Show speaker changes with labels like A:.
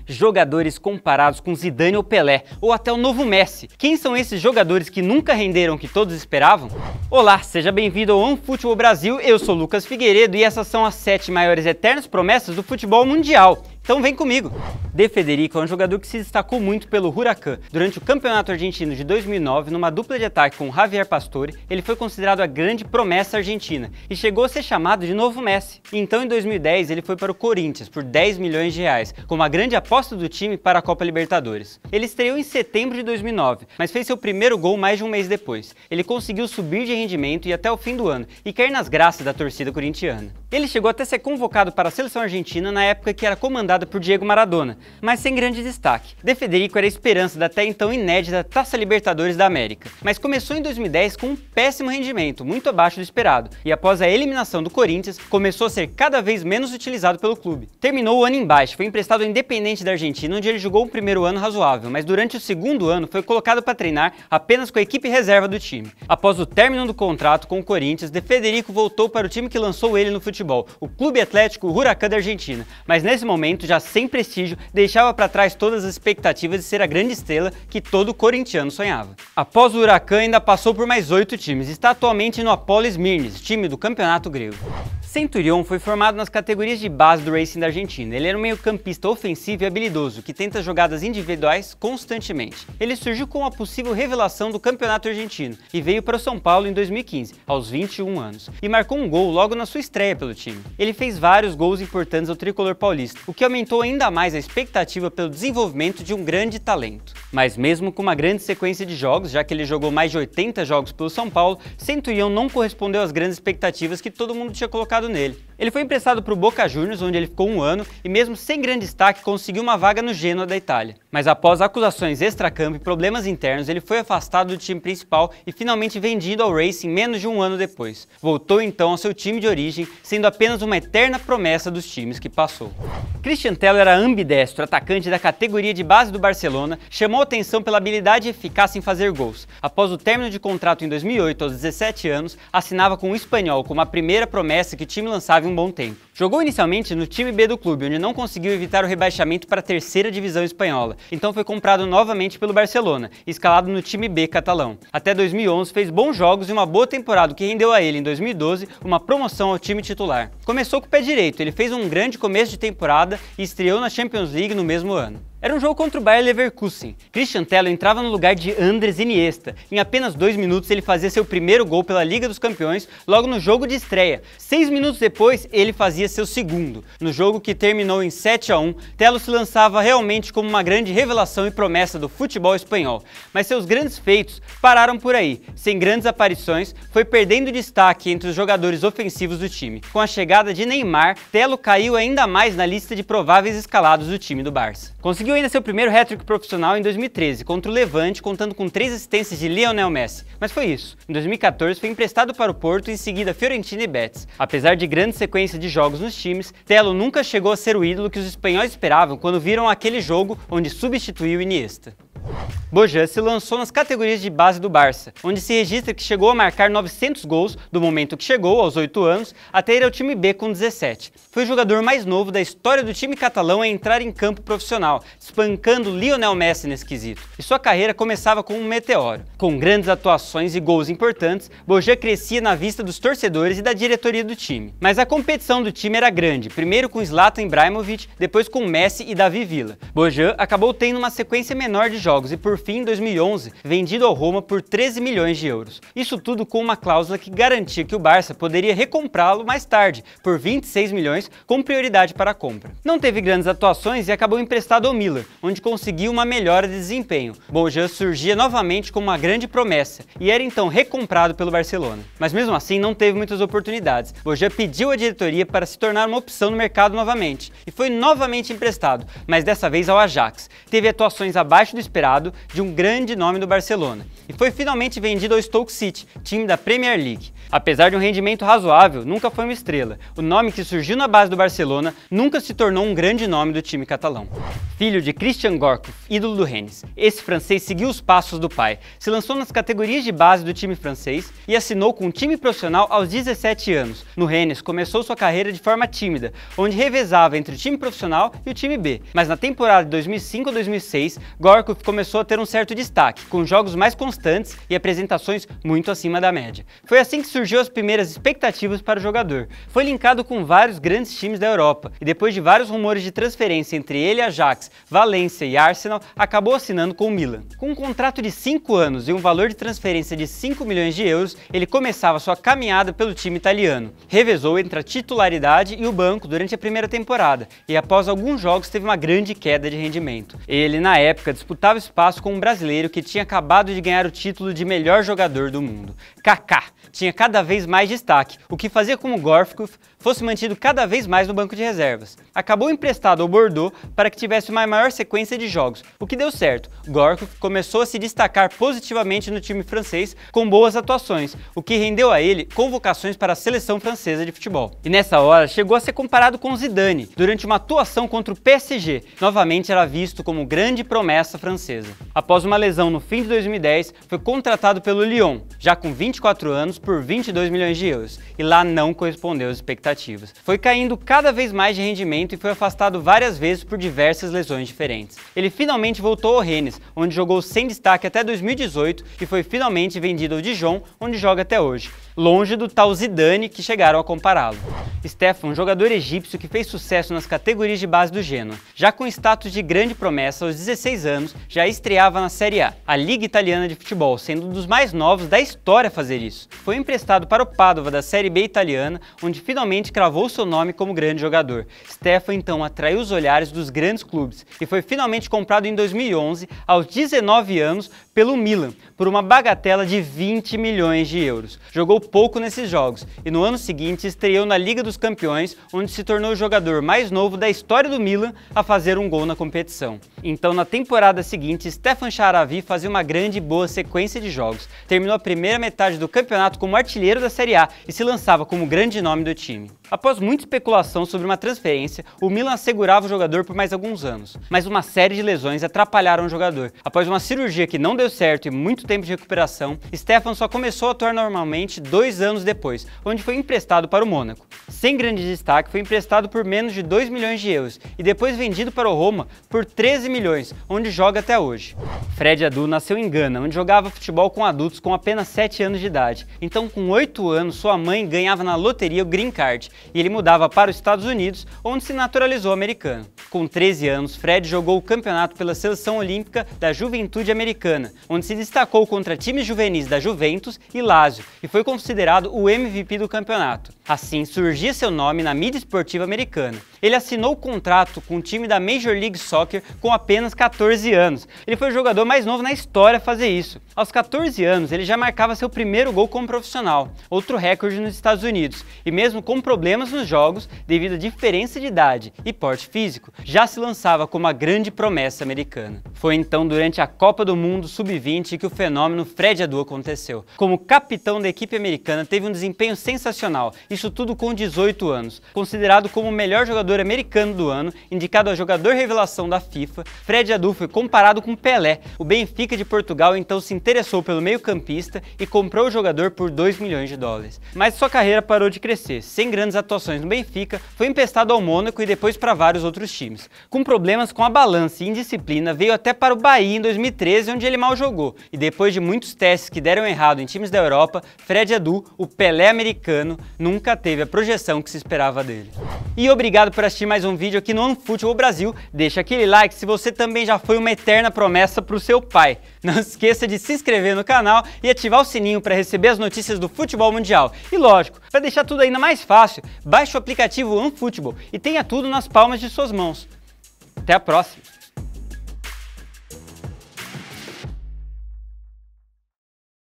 A: Jogadores comparados com Zidane ou Pelé, ou até o novo Messi. Quem são esses jogadores que nunca renderam o que todos esperavam? Olá, seja bem-vindo ao OneFootball Brasil, eu sou Lucas Figueiredo e essas são as 7 maiores eternas promessas do futebol mundial. Então vem comigo! De Federico é um jogador que se destacou muito pelo Huracan. Durante o Campeonato Argentino de 2009, numa dupla de ataque com Javier Pastore, ele foi considerado a grande promessa argentina e chegou a ser chamado de novo Messi. Então em 2010 ele foi para o Corinthians por 10 milhões de reais, como a grande aposta do time para a Copa Libertadores. Ele estreou em setembro de 2009, mas fez seu primeiro gol mais de um mês depois. Ele conseguiu subir de rendimento e até o fim do ano, e cair nas graças da torcida corintiana. Ele chegou até a ser convocado para a seleção argentina na época que era comandada por Diego Maradona, mas sem grande destaque. De Federico era a esperança da até então inédita Taça Libertadores da América, mas começou em 2010 com um péssimo rendimento, muito abaixo do esperado, e após a eliminação do Corinthians, começou a ser cada vez menos utilizado pelo clube. Terminou o ano em baixo, foi emprestado ao Independente da Argentina, onde ele jogou o primeiro ano razoável, mas durante o segundo ano foi colocado para treinar apenas com a equipe reserva do time. Após o término do contrato com o Corinthians, De Federico voltou para o time que lançou ele no futebol, o Clube Atlético Huracan da Argentina, mas nesse momento, já sem prestígio, deixava para trás todas as expectativas de ser a grande estrela que todo corintiano sonhava. Após o Huracan, ainda passou por mais 8 times e está atualmente no Apoel Mirnis, time do campeonato grego. Centurion foi formado nas categorias de base do Racing da Argentina. Ele era um meio-campista ofensivo e habilidoso, que tenta jogadas individuais constantemente. Ele surgiu como a possível revelação do campeonato argentino e veio para o São Paulo em 2015, aos 21 anos, e marcou um gol logo na sua estreia pelo time. Ele fez vários gols importantes ao tricolor paulista, o que aumentou ainda mais a expectativa pelo desenvolvimento de um grande talento. Mas mesmo com uma grande sequência de jogos, já que ele jogou mais de 80 jogos pelo São Paulo, Centurion não correspondeu às grandes expectativas que todo mundo tinha colocado nele. Ele foi emprestado para o Boca Juniors, onde ele ficou um ano e mesmo sem grande destaque conseguiu uma vaga no Genoa da Itália. Mas após acusações extracampo e problemas internos, ele foi afastado do time principal e finalmente vendido ao Racing menos de um ano depois. Voltou então ao seu time de origem, sendo apenas uma eterna promessa dos times que passou. Cristian Tello era ambidestro, atacante da categoria de base do Barcelona, chamou atenção pela habilidade e eficácia em fazer gols. Após o término de contrato em 2008, aos 17 anos, assinava com o Espanhol como a primeira promessa que o time lançava em um bom tempo. Jogou inicialmente no time B do clube, onde não conseguiu evitar o rebaixamento para a terceira divisão espanhola, então foi comprado novamente pelo Barcelona, escalado no time B catalão. Até 2011 fez bons jogos e uma boa temporada, que rendeu a ele em 2012 uma promoção ao time titular. Começou com o pé direito, ele fez um grande começo de temporada e estreou na Champions League no mesmo ano. Era um jogo contra o Bayer Leverkusen. Cristian Tello entrava no lugar de Andrés Iniesta. Em apenas 2 minutos ele fazia seu primeiro gol pela Liga dos Campeões logo no jogo de estreia. 6 minutos depois ele fazia seu segundo. No jogo que terminou em 7-1, Tello se lançava realmente como uma grande revelação e promessa do futebol espanhol. Mas seus grandes feitos pararam por aí. Sem grandes aparições, foi perdendo destaque entre os jogadores ofensivos do time. Com a chegada de Neymar, Tello caiu ainda mais na lista de prováveis escalados do time do Barça. Conseguiu ainda seu primeiro hat-trick profissional em 2013, contra o Levante, contando com 3 assistências de Lionel Messi. Mas foi isso. Em 2014 foi emprestado para o Porto e em seguida Fiorentina e Betis. Apesar de grande sequência de jogos nos times, Tello nunca chegou a ser o ídolo que os espanhóis esperavam quando viram aquele jogo onde substituiu Iniesta. Bojan se lançou nas categorias de base do Barça, onde se registra que chegou a marcar 900 gols do momento que chegou, aos 8 anos, até ir ao time B com 17. Foi o jogador mais novo da história do time catalão a entrar em campo profissional, espancando Lionel Messi nesse quesito. E sua carreira começava como um meteoro. Com grandes atuações e gols importantes, Bojan crescia na vista dos torcedores e da diretoria do time. Mas a competição do time era grande, primeiro com Zlatan Ibrahimovic, depois com Messi e David Villa. Bojan acabou tendo uma sequência menor de jogos e por fim, em 2011, vendido ao Roma por 13 milhões de euros. Isso tudo com uma cláusula que garantia que o Barça poderia recomprá-lo mais tarde, por 26 milhões, com prioridade para a compra. Não teve grandes atuações e acabou emprestado ao Milan, onde conseguiu uma melhora de desempenho. Bojan surgia novamente como uma grande promessa e era então recomprado pelo Barcelona. Mas mesmo assim, não teve muitas oportunidades. Bojan pediu à diretoria para se tornar uma opção no mercado novamente e foi novamente emprestado, mas dessa vez ao Ajax. Teve atuações abaixo do esperado, de um grande nome do Barcelona, e foi finalmente vendido ao Stoke City, time da Premier League. Apesar de um rendimento razoável, nunca foi uma estrela. O nome que surgiu na base do Barcelona nunca se tornou um grande nome do time catalão. Filho de Christian Gourcuff, ídolo do Rennes, esse francês seguiu os passos do pai, se lançou nas categorias de base do time francês e assinou com um time profissional aos 17 anos. No Rennes, começou sua carreira de forma tímida, onde revezava entre o time profissional e o time B. Mas na temporada de 2005 a 2006, Gourcuff começou a ter um certo destaque, com jogos mais constantes e apresentações muito acima da média. Foi assim que surgiu as primeiras expectativas para o jogador. Foi linkado com vários grandes times da Europa e depois de vários rumores de transferência entre ele e Ajax, Valência e Arsenal, acabou assinando com o Milan. Com um contrato de 5 anos e um valor de transferência de 5 milhões de euros, ele começava sua caminhada pelo time italiano. Revezou entre a titularidade e o banco durante a primeira temporada e após alguns jogos teve uma grande queda de rendimento. Ele, na época, disputava espaço com um brasileiro que tinha acabado de ganhar o título de melhor jogador do mundo. Kaká tinha cada vez mais destaque, o que fazia com que Gourcuff fosse mantido cada vez mais no banco de reservas. Acabou emprestado ao Bordeaux para que tivesse uma maior sequência de jogos, o que deu certo. Gourcuff começou a se destacar positivamente no time francês com boas atuações, o que rendeu a ele convocações para a seleção francesa de futebol. E nessa hora chegou a ser comparado com Zidane durante uma atuação contra o PSG. Novamente era visto como grande promessa francesa. Após uma lesão no fim de 2010, foi contratado pelo Lyon, já com 24 anos, por 22 milhões de euros, e lá não correspondeu às expectativas. Foi caindo cada vez mais de rendimento e foi afastado várias vezes por diversas lesões diferentes. Ele finalmente voltou ao Rennes, onde jogou sem destaque até 2018 e foi finalmente vendido ao Dijon, onde joga até hoje, longe do tal Zidane que chegaram a compará-lo. Stefan, um jogador egípcio que fez sucesso nas categorias de base do Genoa. Já com status de grande promessa, aos 16 anos, já estreava na Série A, a Liga Italiana de Futebol, sendo um dos mais novos da história a fazer isso. Foi emprestado para o Padova da Série B italiana, onde finalmente cravou seu nome como grande jogador. Stefan então atraiu os olhares dos grandes clubes e foi finalmente comprado em 2011, aos 19 anos, pelo Milan, por uma bagatela de 20 milhões de euros. Jogou pouco nesses jogos e no ano seguinte estreou na Liga dos Campeões, onde se tornou o jogador mais novo da história do Milan a fazer um gol na competição. Então na temporada seguinte, Stefan Sharawi fazia uma grande e boa sequência de jogos, terminou a primeira metade do campeonato como artilheiro da Série A e se lançava como grande nome do time. Após muita especulação sobre uma transferência, o Milan assegurava o jogador por mais alguns anos, mas uma série de lesões atrapalharam o jogador. Após uma cirurgia que não deu certo e muito tempo de recuperação, Stefan só começou a atuar normalmente 2 anos depois, onde foi emprestado para o Mônaco. Sem grande destaque, foi emprestado por menos de 2 milhões de euros e depois vendido para o Roma por 13 milhões, onde joga até hoje. Fred Adu nasceu em Gana, onde jogava futebol com adultos com apenas 7 anos de idade. Então, com 8 anos, sua mãe ganhava na loteria o Green Card e ele mudava para os Estados Unidos, onde se naturalizou americano. Com 13 anos, Fred jogou o campeonato pela Seleção Olímpica da Juventude Americana, onde se destacou contra times juvenis da Juventus e Lazio e foi considerado o MVP do campeonato. Assim, surgia seu nome na mídia esportiva americana. Ele assinou o contrato com o time da Major League Soccer com apenas 14 anos. Ele foi o jogador mais novo na história a fazer isso. Aos 14 anos, ele já marcava seu primeiro gol como profissional, outro recorde nos Estados Unidos, e mesmo com problemas nos jogos, devido à diferença de idade e porte físico, já se lançava como a grande promessa americana. Foi então durante a Copa do Mundo Sub-20 que o fenômeno Fred Adu aconteceu. Como capitão da equipe americana, teve um desempenho sensacional, isso tudo com 18 anos. Considerado como o melhor jogador americano do ano, indicado a jogador revelação da FIFA, Fred Adu foi comparado com Pelé. O Benfica de Portugal então se interessou pelo meio-campista e comprou o jogador por 2 milhões de dólares. Mas sua carreira parou de crescer. Sem grandes atuações no Benfica, foi emprestado ao Mônaco e depois para vários outros times. Com problemas com a balança e indisciplina, veio até para o Bahia em 2013, onde ele mal jogou. E depois de muitos testes que deram errado em times da Europa, Fred Adu, o Pelé americano, nunca teve a projeção que se esperava dele. E obrigado por assistir mais um vídeo aqui no OneFootball Brasil. Deixa aquele like se você também já foi uma eterna promessa para o seu pai. Não esqueça de se inscrever no canal e ativar o sininho para receber as notícias do futebol mundial. E lógico, para deixar tudo ainda mais fácil, baixe o aplicativo OneFootball e tenha tudo nas palmas de suas mãos. Até a próxima!